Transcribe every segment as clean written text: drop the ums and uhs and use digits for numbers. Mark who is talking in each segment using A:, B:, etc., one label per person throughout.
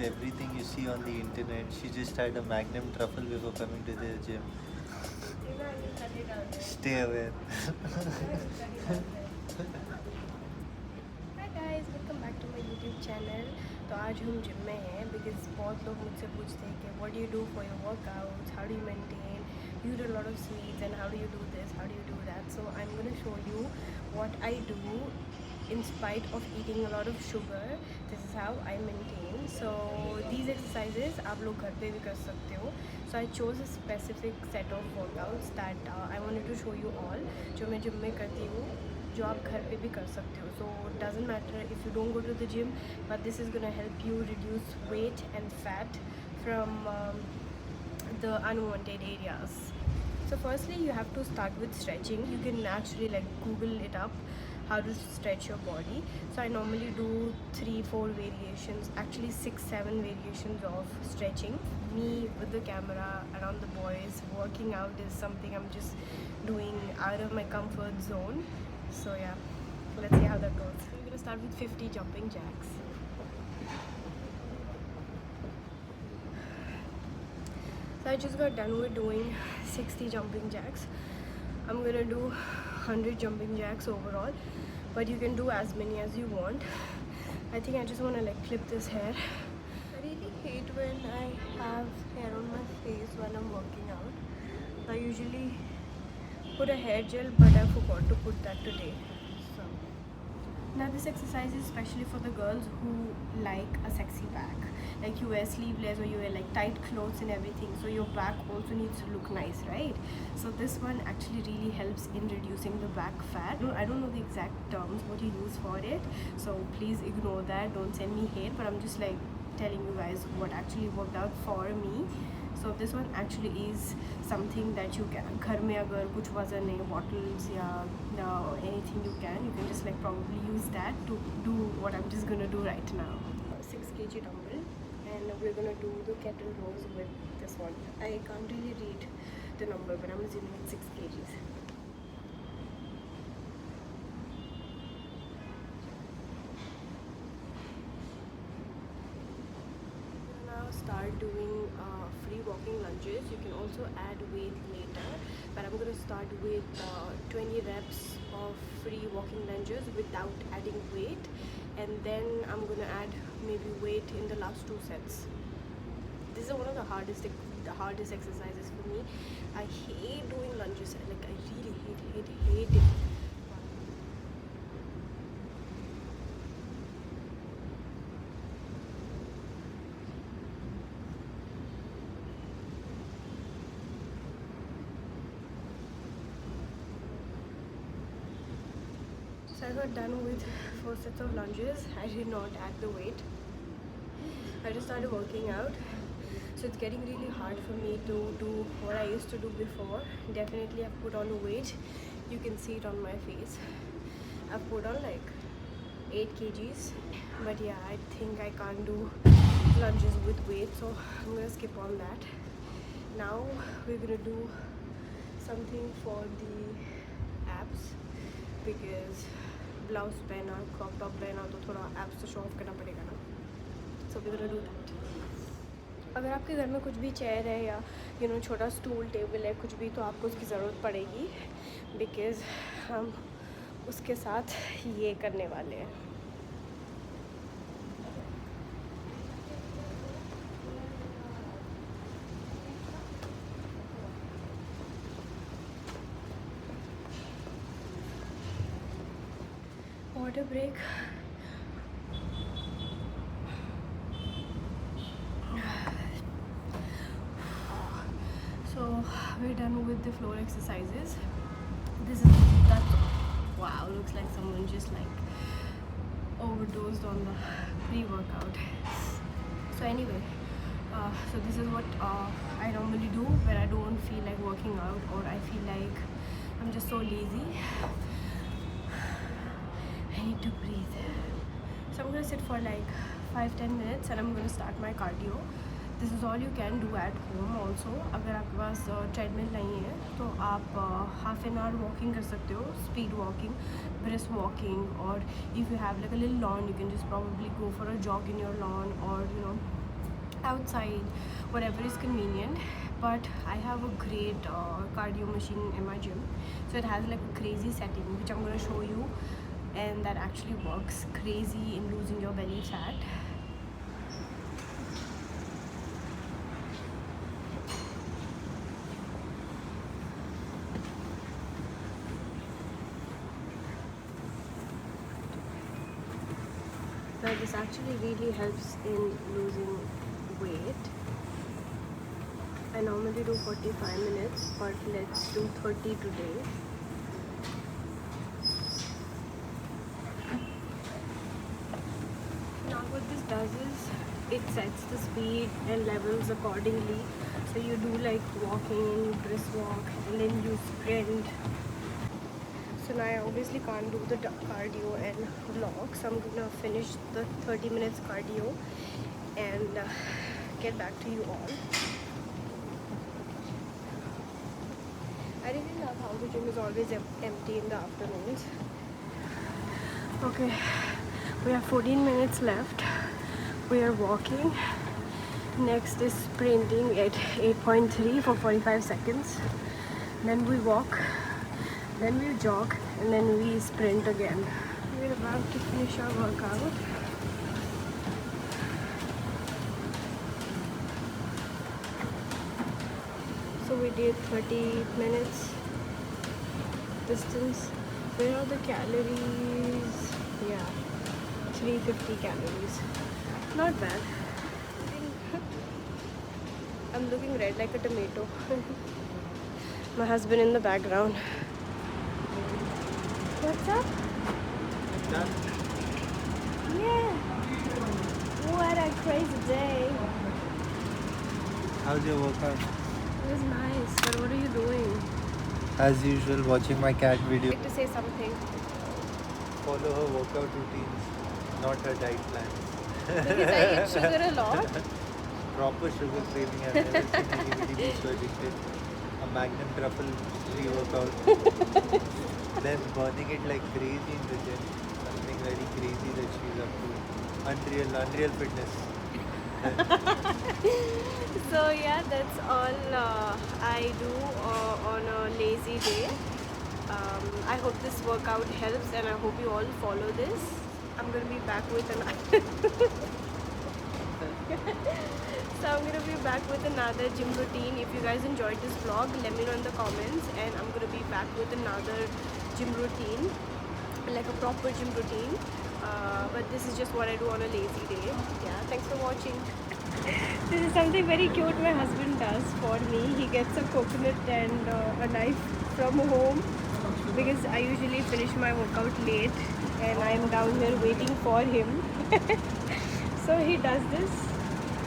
A: everything you see on the internet. She just had a magnum truffle before coming to the gym. Stay aware.
B: Hi guys, welcome back to my YouTube channel. तो आज हम gym में हैं because बहुत लोग मुझसे पूछते हैं कि what do you do for your workouts, how do you maintain, you do a lot of sweets and how do you do this, how do you do that. So I'm going to show you what I do in spite of eating a lot of sugar. This is how I maintain. So these exercises आप लोग घर पे भी कर सकते हो. So I chose a specific set of workouts that I wanted to show you all जो मैं जिम में करती हूँ, जो आप घर पे भी कर सकते हो. So it doesn't matter if you don't go to the gym, but this is gonna help you reduce weight and fat from the unwanted areas. So firstly you have to start with stretching. You can actually like Google it up how to stretch your body. So I normally do 3-4 variations, actually 6-7 variations of stretching. Me with the camera around the boys, working out is something I'm just doing out of my comfort zone. So yeah, let's see how that goes. So we're gonna start with 50 jumping jacks. So I just got done with doing 60 jumping jacks. I'm gonna do 100 jumping jacks overall, but you can do as many as you want. I think I just want to like clip this hair. I really hate when I have hair on my face when I'm working out. I usually put a hair gel, but I forgot to put that today. So now this exercise is especially for the girls who like a sexy back, like you wear sleeveless or you wear like tight clothes and everything, so your back also needs to look nice, right? So this one actually really helps in reducing the back fat. I don't know the exact terms what you use for it, so please ignore that, don't send me hate, but I'm just like telling you guys what actually worked out for me. So this one actually is something that you can घर में अगर कुछ वजन है bottles या anything you can just like probably use that to do what I'm just gonna do right now. 6 kg dumbbell, and we're gonna do the kettle rows with this one. I can't really read the number, but I'm assuming it's 6 kgs. Start doing free walking lunges. You can also add weight later, but I'm going to start with 20 reps of free walking lunges without adding weight, and then I'm going to add maybe weight in the last 2 sets. This is one of the hardest exercises for me. I hate doing lunges, like I really hate it. So I got done with 4 sets of lunges. I did not add the weight. I just started working out. So it's getting really hard for me to do what I used to do before. Definitely I've put on weight. You can see it on my face. I've put on like 8 kgs. But yeah, I think I can't do lunges with weight. So I'm going to skip on that. Now we're going to do something for the abs, because blouse पहना, crop top पहना तो थोड़ा abs तो show off करना पड़ेगा ना. So we gonna do that. अगर आपके घर में कुछ भी चेयर है या छोटा स्टूल टेबल है कुछ भी, तो आपको उसकी ज़रूरत पड़ेगी, बिकॉज़ हम उसके साथ ये करने वाले हैं. Water break. So we're done with the floor exercises. Wow, looks like someone just like overdosed on the pre-workout. So anyway, so this is what I normally do when I don't feel like working out, or I feel like I'm just so lazy. I need to breathe. So I'm going to sit for like 5-10 minutes and I'm going to start my cardio. This is all you can do at home also. अगर आपके पास treadmill नहीं है तो आप half an hour walking कर सकते हो, speed walking, brisk walking, or if you have like a little lawn, you can just probably go for a jog in your lawn, or outside, whatever is convenient. But I have a great cardio machine in my gym, so it has like a crazy setting which I'm gonna show you, and that actually works crazy in losing your belly fat. Now this actually really helps in losing weight. I normally do 45 minutes, but let's do 30 today. Now what this does is it sets the speed and levels accordingly. So you do like walking, brisk walk, and then you sprint. So now I obviously can't do the cardio and vlog, so I'm gonna finish the 30 minutes cardio and get back to you all. I really love how the gym is always empty in the afternoons. Okay, we have 14 minutes left. We are walking. Next is sprinting at 8.3 for 45 seconds. Then we walk, then we jog, and then we sprint again. We're about to finish our workout. So we did 30 minutes distance. Where are the calories? Yeah, 350 calories. Not bad. I'm looking red like a tomato. My husband in the background. What's up?
A: Done.
B: Yeah. What a crazy day.
A: How's your workout?
B: It was nice, but what are you doing?
A: As usual, watching my cat video.
B: I'd like to say something.
A: Follow her workout routines, not her diet plans.
B: Because I eat sugar a lot.
A: Proper sugar craving. I've never seen anybody be so addicted. A Magnum truffle pre-workout. Then burning it like crazy in the gym. Something very crazy that she's up to. Unreal fitness.
B: So yeah, that's all I do on a lazy day. I hope this workout helps, and I hope you all follow this. I'm gonna be back with another. So I'm gonna be back with another gym routine. If you guys enjoyed this vlog, let me know in the comments, and I'm gonna be back with another gym routine, like a proper gym routine. But this is just what I do on a lazy day. Yeah, thanks for watching. This is something very cute my husband does for me. He gets a coconut and a knife from home, because I usually finish my workout late and I'm down here waiting for him. So he does this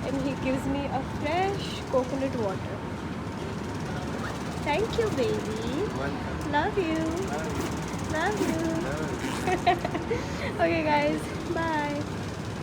B: and he gives me a fresh coconut water. Thank you, baby.
A: Welcome.
B: Love you. Love you.
A: Love.
B: Okay guys, bye.